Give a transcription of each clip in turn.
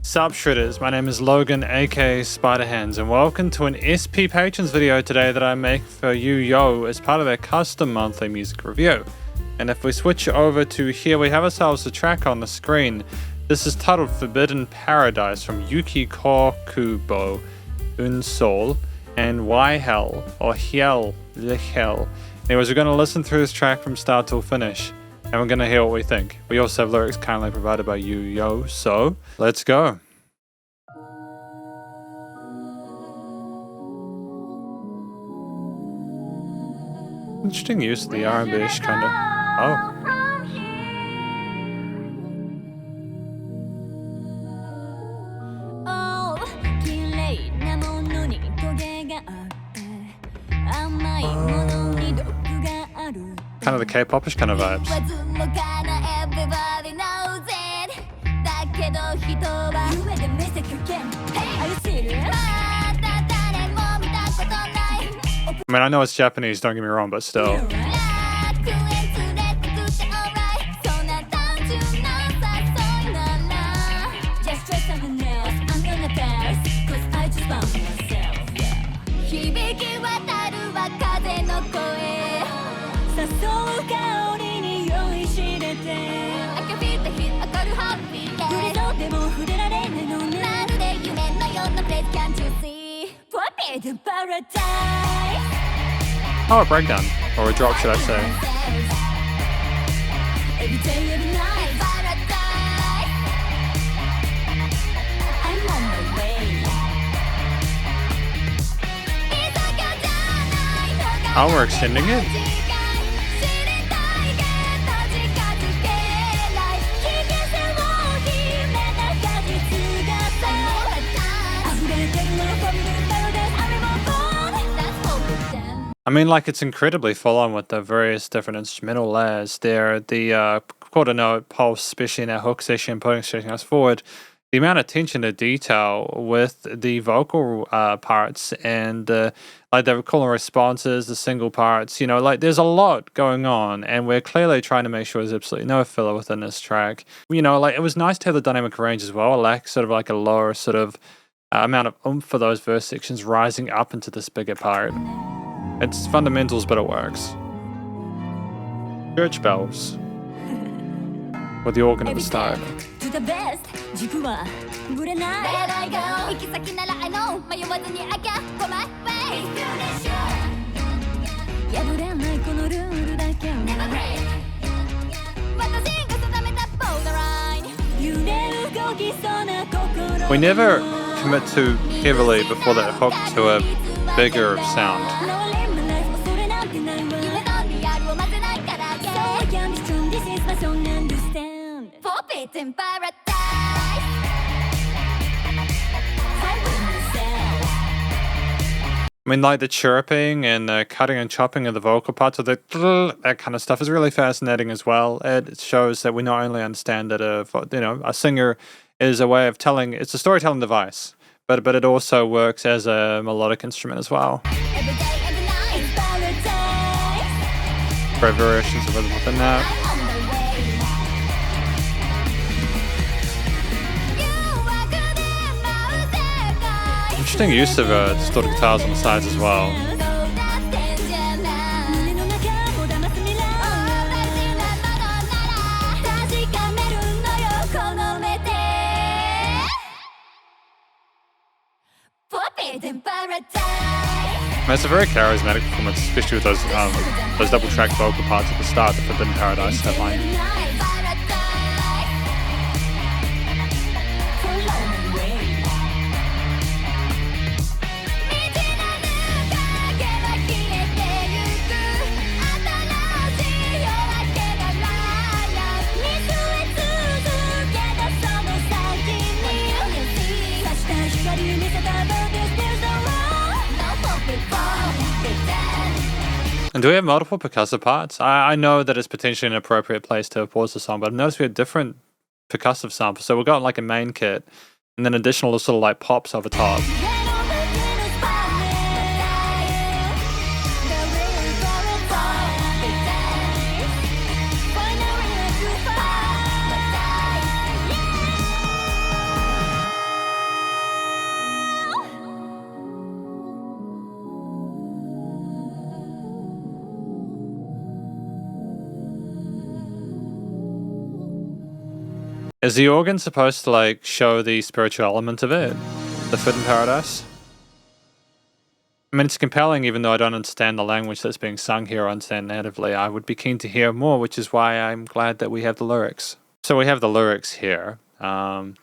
Sup Shredders, my name is Logan aka Spiderhands, and welcome to an SP Patrons video today that I make for YHEL as part of their custom monthly music review. And if we switch over to here, we have ourselves a track on the screen. This is titled Forbidden Paradise from Yuki Kokubo, Eunsol, and YHEL, or YHEL. Anyways, we're going to listen through this track from start till finish, and we're going to hear what we think. We also have lyrics kindly provided by YHEL, so let's go. Interesting use of the R&B-ish kind of. Oh. Kind of the K-pop-ish kind of vibes. I mean, I know it's Japanese, don't get me wrong, but still. Oh, a breakdown. Or a drop, should I say. Oh, we're extending it? I mean, like, it's incredibly full on with the various different instrumental layers there. The quarter note pulse, especially in our hook section, pushing us forward. The amount of attention to detail with the vocal parts and like the call and responses, the single parts, you know, like there's a lot going on, and we're clearly trying to make sure there's absolutely no filler within this track. You know, like it was nice to have the dynamic range as well, like sort of like a lower sort of amount of oomph for those verse sections rising up into this bigger part. It's fundamentals, but it works. Church bells. With the organ at the start. We never commit too heavily before that hook to a bigger sound. I mean, like the chirping and the cutting and chopping of the vocal parts of the that kind of stuff is really fascinating as well. It shows that we not only understand that a singer is a way of telling, it's a storytelling device, but it also works as a melodic instrument as well. Great variations of rhythm within that. Interesting use of distorted guitars on the sides as well. It's a very charismatic performance, especially with those double track vocal parts at the start, the Forbidden Paradise headline. And do we have multiple percussive parts? I know that it's potentially an appropriate place to pause the song, but I've noticed we have different percussive samples. So we've got like a main kit, and then additional sort of like pops over top. Is the organ supposed to like show the spiritual element of it? The forbidden paradise? I mean, it's compelling even though I don't understand the language that's being sung here or understand natively. I would be keen to hear more, which is why I'm glad that we have the lyrics. So we have the lyrics here. Oh,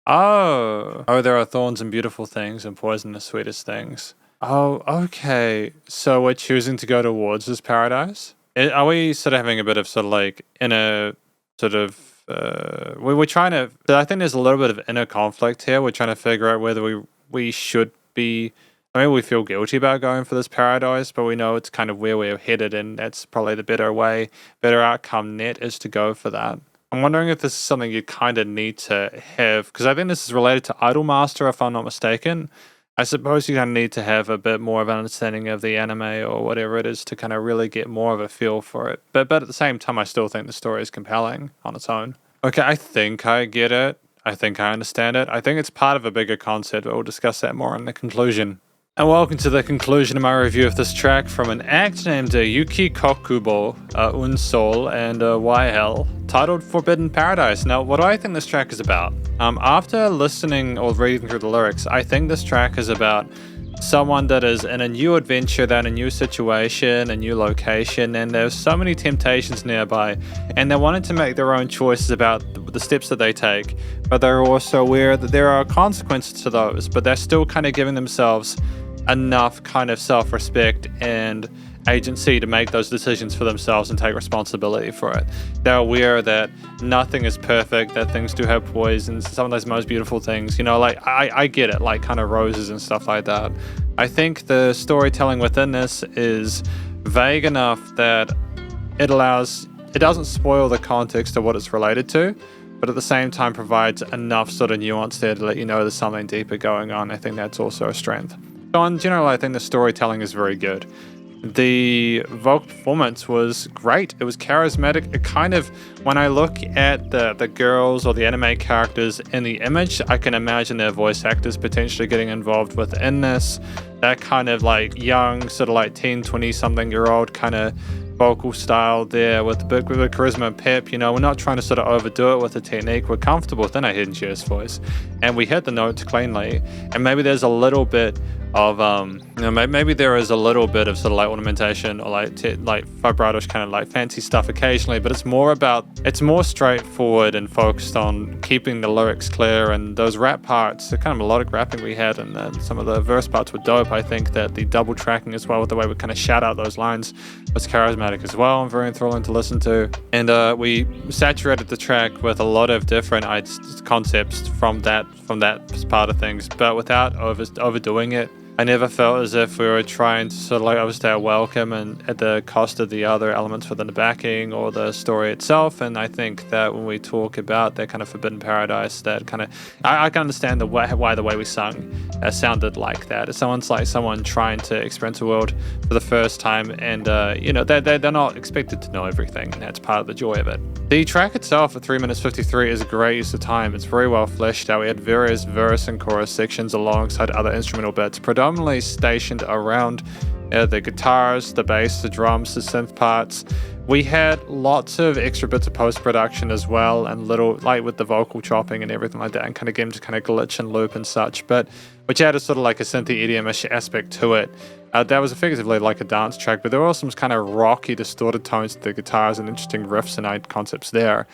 there are thorns and beautiful things and poison the sweetest things. Oh, okay. So we're choosing to go towards this paradise? Are we sort of having a bit of sort of like inner sort of, we're trying to, I think there's a little bit of inner conflict here. We're trying to figure out whether we should be, I mean, we feel guilty about going for this paradise, but we know it's kind of where we're headed, and that's probably the better outcome net is to go for that. I'm wondering if this is something you kind of need to have, because I think this is related to Idolmaster, if I'm not mistaken. I suppose you kind of need to have a bit more of an understanding of the anime or whatever it is to kind of really get more of a feel for it. But at the same time, I still think the story is compelling on its own. Okay, I think I get it. I think I understand it. I think it's part of a bigger concept, but we'll discuss that more in the conclusion. And welcome to the conclusion of my review of this track from an act named Yuki Kokubo, Eunsol, and YHEL, titled Forbidden Paradise. Now, what do I think this track is about? After listening or reading through the lyrics, I think this track is about someone that is in a new adventure, they're in a new situation, a new location, and there's so many temptations nearby, and they're wanting to make their own choices about the steps that they take, but they're also aware that there are consequences to those, but they're still kind of giving themselves enough kind of self-respect and agency to make those decisions for themselves and take responsibility for it. They're aware that nothing is perfect, that things do have poisons, some of those most beautiful things, you know, like I get it, like kind of roses and stuff like that. I think the storytelling within this is vague enough that it doesn't spoil the context of what it's related to, but at the same time provides enough sort of nuance there to let you know there's something deeper going on. I think that's also a strength. So in general, I think the storytelling is very good. The vocal performance was great. It was charismatic. It kind of, when I look at the girls or the anime characters in the image, I can imagine their voice actors potentially getting involved within this. That kind of like young, sort of like 10, 20-something-year-old kind of vocal style there with a bit of charisma and pep. You know, we're not trying to sort of overdo it with the technique. We're comfortable within our Hidden Gems voice, and we hit the notes cleanly. And maybe there's a little bit of maybe there is a little bit of sort of like ornamentation or like vibrato kind of like fancy stuff occasionally, but it's more straightforward and focused on keeping the lyrics clear. And those rap parts, the kind of melodic rapping we had, and some of the verse parts were dope. I think that the double tracking as well, with the way we kind of shout out those lines, was charismatic as well and very enthralling to listen to. And we saturated the track with a lot of different concepts from that part of things, but without overdoing it. I never felt as if we were trying to sort of like overstay our welcome and at the cost of the other elements within the backing or the story itself. And I think that when we talk about that kind of forbidden paradise, that kind of I can understand why the way we sung sounded like that. It sounds like someone trying to experience the world for the first time, and they're not expected to know everything, and that's part of the joy of it. The track itself at 3 minutes 53 is a great use of time. It's very well fleshed out. We had various verse and chorus sections alongside other instrumental bits, predominantly stationed around the guitars, the bass, the drums, the synth parts. We had lots of extra bits of post-production as well, and little, like with the vocal chopping and everything like that, and kind of getting to kind of glitch and loop and such, but which added sort of like a synthy EDM-ish aspect to it. That was effectively like a dance track, but there were also some kind of rocky, distorted tones to the guitars and interesting riffs and concepts there.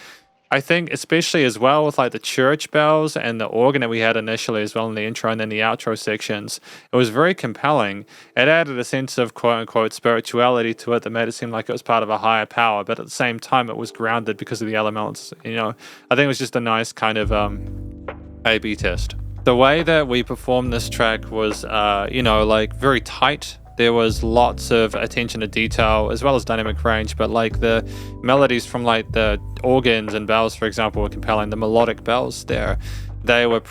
I think especially as well with like the church bells and the organ that we had initially as well in the intro and then the outro sections, it was very compelling. It added a sense of quote-unquote spirituality to it that made it seem like it was part of a higher power, but at the same time it was grounded because of the elements. You know, I think it was just a nice kind of A/B test. The way that we performed this track was, like very tight. There was lots of attention to detail as well as dynamic range, but like the melodies from like the organs and bells, for example, were compelling. The melodic bells there, they were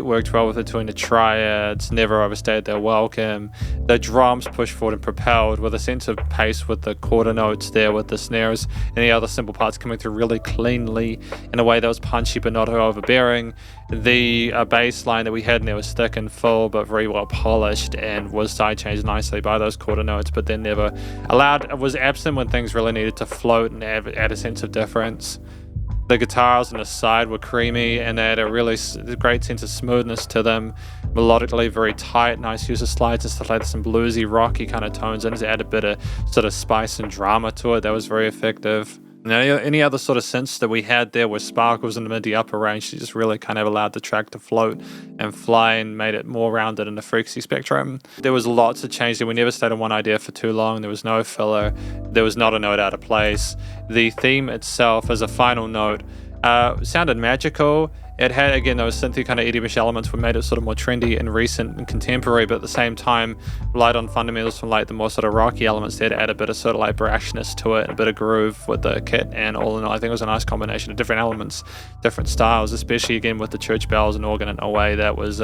worked well with between the triads, never overstayed their welcome. The drums pushed forward and propelled with a sense of pace with the quarter notes there, with the snares and the other simple parts coming through really cleanly in a way that was punchy but not overbearing. The bass line that we had in there was thick and full but very well polished and was side changed nicely by those quarter notes, but then was absent when things really needed to float and add a sense of difference. The guitars on the side were creamy, and they had a really great sense of smoothness to them. Melodically very tight, nice use of slides and stuff like that, some bluesy, rocky kind of tones in to add a bit of sort of spice and drama to it. That was very effective. Now, any other sort of synths that we had there were sparkles in the mid to upper range. She just really kind of allowed the track to float and fly and made it more rounded in the frequency spectrum. There was lots of change there. We never stayed on one idea for too long. There was no filler. There was not a note out of place. The theme itself, as a final note, sounded magical. It had, again, those synthy kind of EDM elements that made it sort of more trendy and recent and contemporary, but at the same time, relied on fundamentals from like the more sort of rocky elements there to add a bit of sort of like brashness to it, a bit of groove with the kit, and all in all, I think it was a nice combination of different elements, different styles, especially again with the church bells and organ in a way that was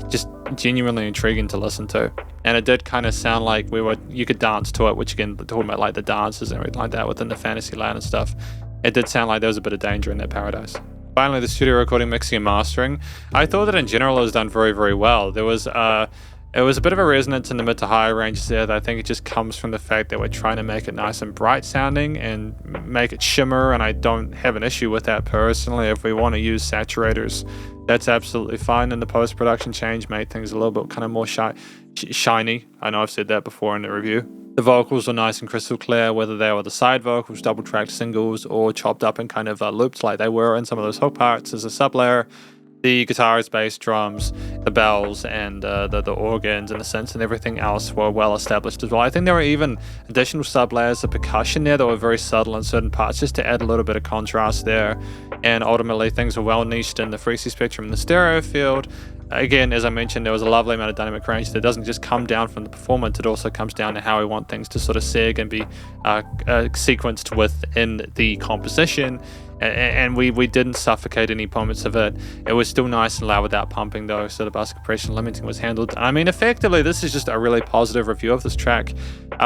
just genuinely intriguing to listen to. And it did kind of sound like you could dance to it, which again, talking about like the dances and everything like that within the fantasy land and stuff, it did sound like there was a bit of danger in that paradise. Finally, the studio recording, mixing and mastering. I thought that in general it was done very, very well. There was it was a bit of a resonance in the mid to higher ranges there that I think it just comes from the fact that we're trying to make it nice and bright sounding and make it shimmer, and I don't have an issue with that personally. If we want to use saturators, that's absolutely fine, and the post-production change made things a little bit kind of more shiny. I know I've said that before in the review. The vocals were nice and crystal clear, whether they were the side vocals, double-tracked singles, or chopped up and kind of looped like they were in some of those hook parts as a sub-layer. The guitars, bass, drums, the bells, and the organs and the synths and everything else were well established as well. I think there were even additional sub-layers of percussion there that were very subtle in certain parts, just to add a little bit of contrast there. And ultimately, things were well niched in the frequency spectrum and the stereo field. Again, as I mentioned, there was a lovely amount of dynamic range that doesn't just come down from the performance, it also comes down to how we want things to sort of seg and be sequenced within the composition. And we didn't suffocate any moments of it. It was still nice and loud without pumping though, so the bus compression limiting was handled. I mean, effectively, this is just a really positive review of this track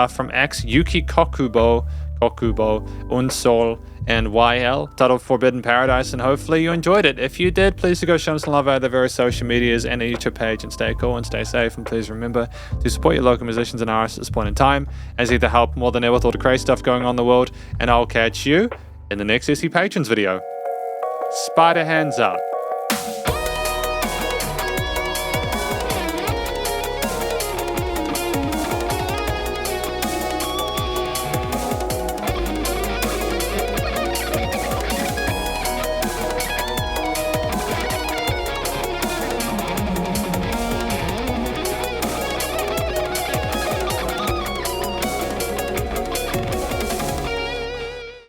from Yuki Kokubo, Eunsol, and YHEL, titled Forbidden Paradise, and hopefully you enjoyed it. If you did, please do go show them some love out of the various social medias and the YouTube page, and stay cool and stay safe, and please remember to support your local musicians and artists at this point in time, as they help more than ever with all the crazy stuff going on in the world, and I'll catch you in the next SE Patrons video. Spiderhands out.